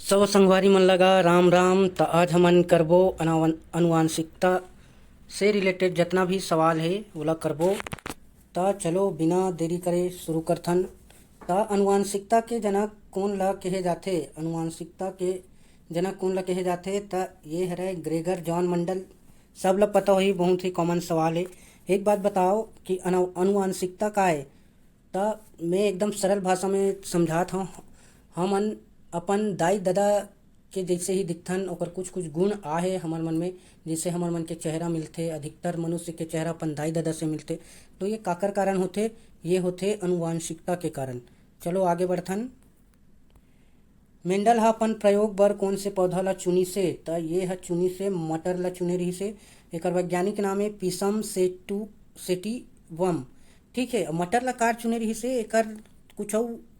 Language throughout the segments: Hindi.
सब संगवारी मन लगा राम राम। त आज हमन करबो अनुवांशिकता से रिलेटेड जितना भी सवाल है ओला करबो। त चलो बिना देरी करे शुरू करथन। त अनुवांशिकता के जनक कोन ला कहे जाथे? अनुवांशिकता के जनक कोन ला कहे जाथे? त ये हरे ग्रेगर जॉन मंडल। सब ला पता होही, बहुत ही कॉमन सवाल है। एक बात बताओ कि अनुवांशिकता का है? त मैं एकदम सरल भाषा में समझात हूँ। हमन अपन दाई दादा के जैसे ही दिखथन, ओकर कुछ कुछ गुण आहे हमर मन में। जैसे हमर मन के चेहरा मिलथे, अधिकतर मनुष्य के चेहरा अपन दाई दादा से मिलथे। तो ये काकर कारण होथे? ये होथे अनुवांशिकता के कारण। चलो आगे बढ़थन। मेंडल ह अपन प्रयोग बर कोन से पौधा ला चुनी से? त ये ह चुनी से मटर ला चुने रही से। एकर वैज्ञानिक नाम है पिसम सेटिवम। ठीक है, मटर ला कार चुने रही से, एकर कुछ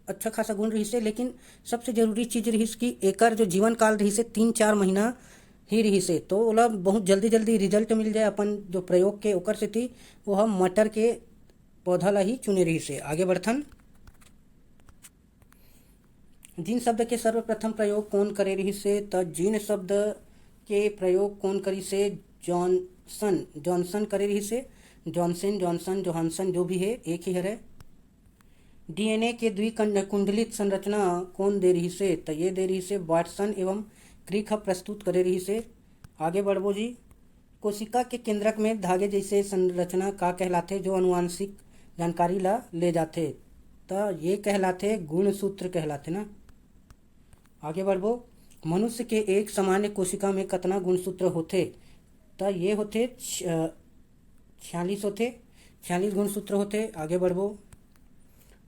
अच्छा खासा गुण रही से, लेकिन सबसे जरूरी चीज रही कि एकर जो जीवन काल रही से 3-4 महीना ही रही से। तो ओला बहुत जल्दी जल्दी रिजल्ट मिल जाए अपन जो प्रयोग के, ओकर से थी वह मटर के पौधा ला ही चुने रही से। आगे बढ़थन। जीन शब्द के सर्वप्रथम प्रयोग कौन करे रही से? त जीन शब्द के प्रयोग कौन करी से? जॉनसन करे रही से। जॉनसन जोहानसन जो भी है एक ही है। डीएनए के द्विकुंडलित संरचना कौन दे रही से? तो ये दे रही से वाटसन एवं क्रिक प्रस्तुत करे रही से। आगे बढ़बो जी। कोशिका के केंद्रक में धागे जैसे संरचना का कहलाथे जो अनुवांशिक जानकारी ला ले जाथे? तो ये कहलाथे गुणसूत्र कहलाथे ना। आगे बढ़बो। मनुष्य के एक सामान्य कोशिका में कितना गुणसूत्र होथे? तो ये होथे 46 होथे, 46 गुणसूत्र होथे। आगे बढ़बो।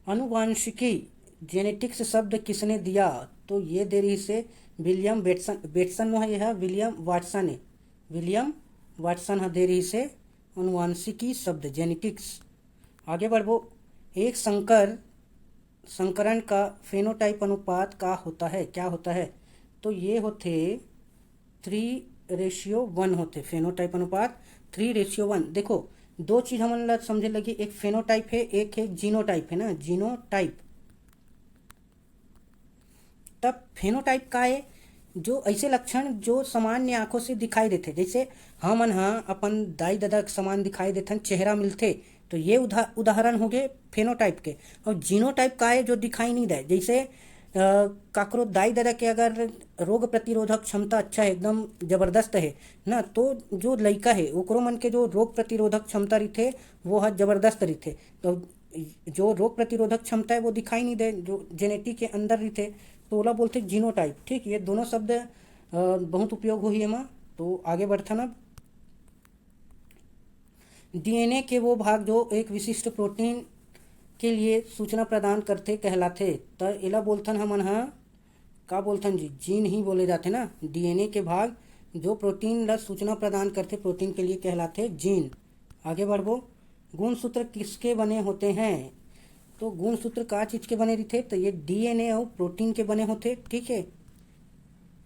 अनुवांशिकी जेनेटिक्स शब्द किसने दिया? तो ये दे रही से विलियम बेटसन है, यह विलियम वाटसन है। विलियम वाटसन दे रही से अनुवांशिकी शब्द जेनेटिक्स। आगे बढ़बो। एक संकरण का फेनोटाइप अनुपात का होता है? क्या होता है? तो ये होते 3:1 होते। फेनोटाइप अनुपात 3:1। देखो दो चीज हमन ला समझे लगी, एक फेनोटाइप है, एक है जीनोटाइप है ना। जीनोटाइप तब फेनोटाइप का है जो ऐसे लक्षण जो सामान्य आंखों से दिखाई देते। जैसे हमन अपन दाई दादा के समान दिखाई देथन, चेहरा मिलथे, तो ये उदाहरण हो गए फेनोटाइप के। और जीनोटाइप का है जो दिखाई नहीं दे। जैसे काकरो दाई दादा के अगर रोग प्रतिरोधक क्षमता अच्छा है, एकदम जबरदस्त है ना, तो जो लड़का है ओकरो मन के जो रोग प्रतिरोधक क्षमता रही वो है जबरदस्त रही। तो जो रोग प्रतिरोधक क्षमता है वो दिखाई नहीं दे, जो जेनेटिक के अंदर रही, तो ओला बोलते जीनोटाइप। ठीक, ये दोनों शब्द बहुत उपयोग हुई है। तो आगे बढ़थन। अब डीएनए के वो भाग जो एक विशिष्ट प्रोटीन के लिए सूचना प्रदान करते कहलाथे? तो एला बोलथन हमन का बोलथन जी? जीन ही बोले जाते ना। डीएनए के भाग जो प्रोटीन ला सूचना प्रदान करते प्रोटीन के लिए कहलाथे जीन। आगे बढ़बो। गुणसूत्र किसके बने होते हैं? तो गुणसूत्र का चीज के बने रहते? तो ये डीएनए और प्रोटीन के बने होते। ठीक है,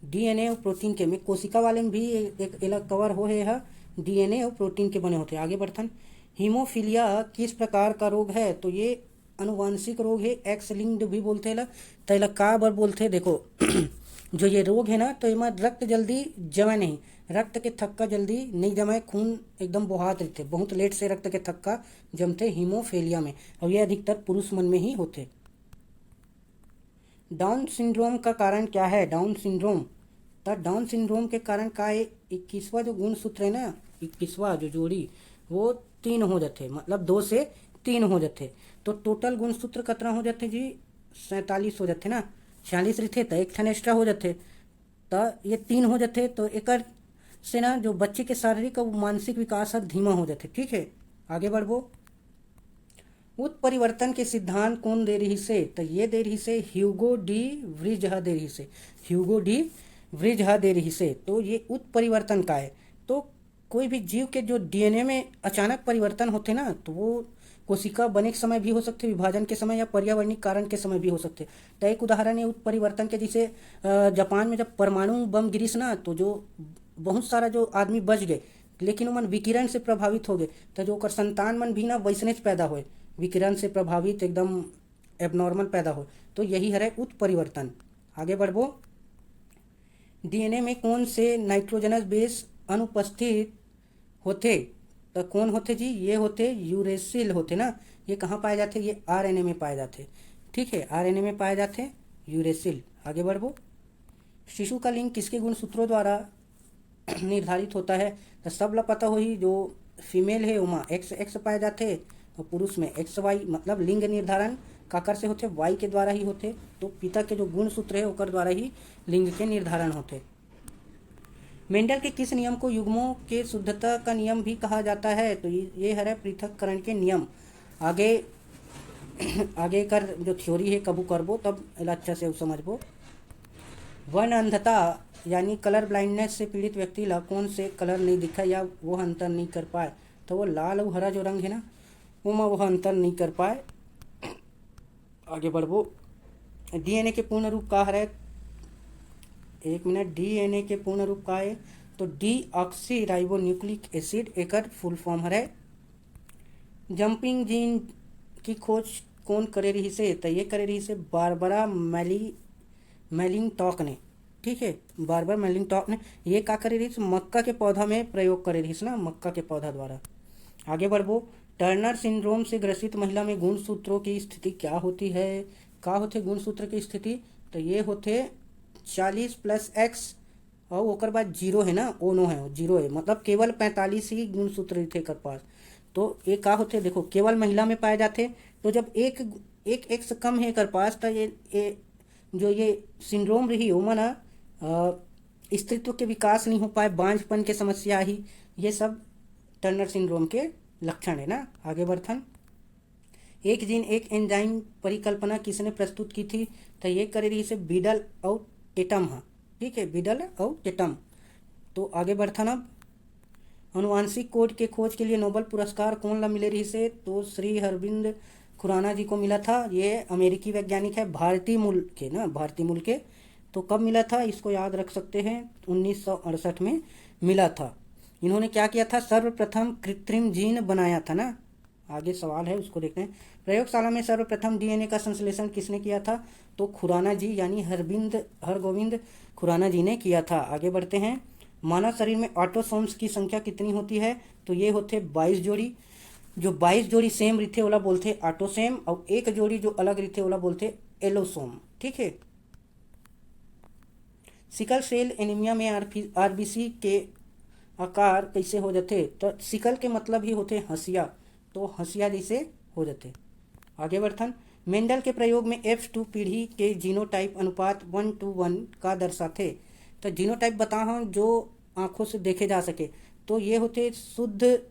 डीएनए और प्रोटीन के में कोशिका वाले में भी एक एला कवर हो है, डीएनए और प्रोटीन के बने होते। आगे बढ़थन। हीमोफीलिया किस प्रकार का रोग है? तो ये अनुवांशिक रोग है, एक्स लिंक्ड भी बोलते हैं। तो एला का बर बोलते? देखो जो ये रोग है ना, तो इमा रक्त जल्दी जमे नहीं, रक्त के थक्का जल्दी नहीं जमे, खून एकदम बहात रहते, बहुत लेट से रक्त के थक्का जमते हीमोफीलिया में, और ये अधिकतर पुरुष मन में ही होते। डाउन सिंड्रोम का कारण क्या है? डाउन सिंड्रोम तो डाउन सिंड्रोम के कारण का है 21वां जो गुणसूत्र है ना, 21वां जो जोड़ी वो 3 हो जाते, मतलब 2 से 3 हो जाते। तो टोटल गुणसूत्र कितना हो जाते जी? 47 हो जाते ना। 46 रहते तो एक ठन एक्स्ट्रा हो जाते, तो ये 3 हो जाते। तो एकर से ना जो बच्चे के शारीरिक और मानसिक विकास धीमा हो जाते। ठीक है, आगे बढ़बो। उत्परिवर्तन के सिद्धांत कौन दे रही से? तो ये दे रही से ह्यूगो डी व्रिज दे रही से। ह्यूगो डी व्रिज दे रही से। तो ये उत्परिवर्तन का है। तो कोई भी जीव के जो डीएनए में अचानक परिवर्तन होते ना, तो वो कोशिका बने के समय भी हो सकते, विभाजन के समय, या पर्यावरणीय कारण के समय भी हो सकते। तो एक उदाहरण है उत्परिवर्तन के, जैसे जापान में जब परमाणु बम गिरिस ना, तो जो बहुत सारा जो आदमी बच गए, लेकिन वो मन विकिरण से प्रभावित हो गए, तो जो संतान मन भी ना वैसने पैदा हुए, विकिरण से प्रभावित एकदम एबनॉर्मल पैदा हो। तो यही है उत्परिवर्तन। आगे बढ़बो। डीएनए में कौन से नाइट्रोजनस बेस अनुपस्थित होते? तो कौन होते जी? ये होते यूरेसिल होते ना। ये कहाँ पाए जाते? ये आरएनए में पाए जाते। ठीक है, आरएनए में पाए जाते यूरेसिल। आगे बढ़ो। शिशु का लिंग किसके गुणसूत्रों द्वारा निर्धारित होता है? तो सब लोग पता हो ही, जो फीमेल है उमा एक्स एक्स पाए जाते और पुरुष में एक्स वाई, मतलब लिंग निर्धारण काकर से होते? वाई के द्वारा ही होते। तो पिता के जो गुणसूत्र है ओकर द्वारा ही लिंग के निर्धारण होते। मेंडल के किस नियम को युग्मों के शुद्धता का नियम भी कहा जाता है? तो ये है पृथक्करण के नियम। आगे आगे कर जो थ्योरी है कबू करबो तब अच्छा से समझबो। वर्ण अंधता यानी कलर ब्लाइंडनेस से पीड़ित व्यक्ति ला कौन से कलर नहीं दिखा या वो अंतर नहीं कर पाए? तो वो लाल और हरा जो रंग है ना, वो में वह अंतर नहीं कर पाए। आगे बढ़बो। डीएनए के पूर्ण रूप का है? एक मिनट। डीएनए के पूर्ण रूप का है तो डीऑक्सी राइबो न्यूक्लिक एसिड एकर फुल फॉर्म है। जंपिंग जीन की खोज कौन करे रही से? तो ये करे रही से बारबरा मेलिंगटॉक ने। ठीक है, बारबर मेलिंगटॉक ने। ये का करे रही? मक्का के पौधा में प्रयोग करे रही ना, मक्का के पौधा द्वारा। आगे बढ़बो। टर्नर सिंड्रोम से ग्रसित महिला में गुणसूत्रों की स्थिति क्या होती है? का होते गुणसूत्र की स्थिति? तो ये होते 40+X और ओकर बाद जीरो है ना, ओ नो है, जीरो है, मतलब केवल 45 ही गुणसूत्र थे कर पास। तो ये का होते? देखो, केवल महिला में पाए जाते। तो जब एक एक एक्स कम है कर पास, तो ये जो ये सिंड्रोम रही ओमा ना स्त्रीत्व के विकास नहीं हो पाए, बांझपन के समस्या ही, ये सब टर्नर सिंड्रोम के लक्षण है ना। आगे बढ़थन। एक जीन एक एंजाइम परिकल्पना किसने प्रस्तुत की थी? तो ये करे रही से बीडल और टेटम है। ठीक है, बीडल और टेटम। तो आगे बढ़थन। अब अनुवांशिक कोड के खोज के लिए नोबेल पुरस्कार कौन ला मिले रही से? तो श्री अरविंद खुराना जी को मिला था। ये अमेरिकी वैज्ञानिक है, भारतीय मूल के ना, भारतीय मूल के। तो कब मिला था इसको याद रख सकते हैं, 1968 में मिला था। इन्होंने क्या किया था? सर्वप्रथम कृत्रिम जीन बनाया था ना। आगे सवाल है उसको देखते हैं। प्रयोगशाला में सर्वप्रथम डीएनए का संश्लेषण किसने किया था? तो खुराना जी यानी हरगोविंद खुराना जी ने किया था। आगे बढ़ते हैं। मानव शरीर में ऑटोसोम्स की संख्या कितनी होती है? तो ये होते 22 जोड़ी। जो 22 जोड़ी सेम रिथे वाला बोलते ऑटोसेम, और एक जोड़ी जो अलग रिथे वाला बोलते एलोसोम। ठीक है। सिकल सेल एनीमिया में आरबीसी के आकार कैसे हो जाते? तो सिकल के मतलब ही होते हंसिया, तो हंसिया जैसे हो जाते। आगे बढ़थन। मेंडल के प्रयोग में F2 पीढ़ी के जीनोटाइप अनुपात 1:1 का दर्शाते। तो जीनोटाइप बता जो आंखों से देखे जा सके। तो ये होते शुद्ध,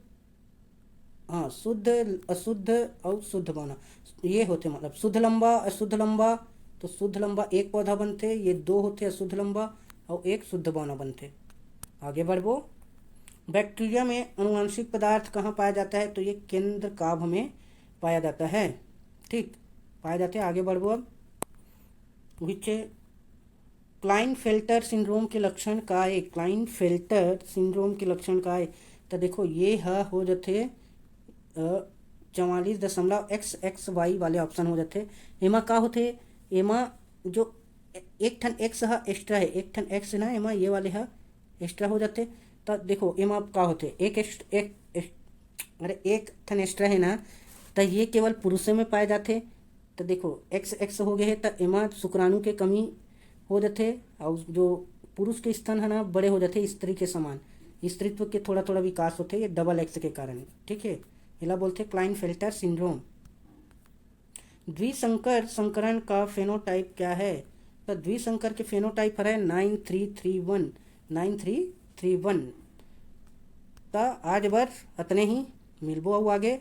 हाँ, शुद्ध, अशुद्ध और शुद्ध बौना। ये होते मतलब शुद्ध लंबा, अशुद्ध लंबा। तो शुद्ध लंबा एक पौधा बनते, ये दो होते अशुद्ध लंबा और एक शुद्ध बौना बनते। आगे बढ़बो। बैक्टीरिया में अनुवांशिक पदार्थ कहाँ पाया जाता है? तो ये केंद्र काभ में पाया जाता है। ठीक, पाया जाते हैं। आगे बढ़बो। अब विच क्लाइनफेल्टर सिंड्रोम के लक्षण का है? क्लाइनफेल्टर सिंड्रोम के लक्षण का है? तो देखो, ये हो जाते 44.XXY वाले ऑप्शन हो जाते। एमा का होते? एमा जो एक ठन एक्स है एक्स्ट्रा है, एक ठन एक्स ना, एमा ये वाले है एक्स्ट्रा हो जाते। तो देखो एमा का होते एक ठन एक्स्ट्रा है ना, तो ये केवल पुरुषों में पाए जाते। तो देखो एक्स एक्स हो गए है, तो एमा शुक्राणु के कमी हो जाते और जो पुरुष के स्तन है ना बड़े हो जाते स्त्री के समान, स्त्रीत्व के थोड़ा थोड़ा विकास होते ये डबल एक्स के कारण। ठीक है, इला बोलते क्लाइनफेल्टर सिंड्रोम। द्विसंकर संकरण का फेनोटाइप क्या है? तो द्विसंकर के फेनोटाइप है 9331। तो आज बर अतने ही, मिलबो आगे।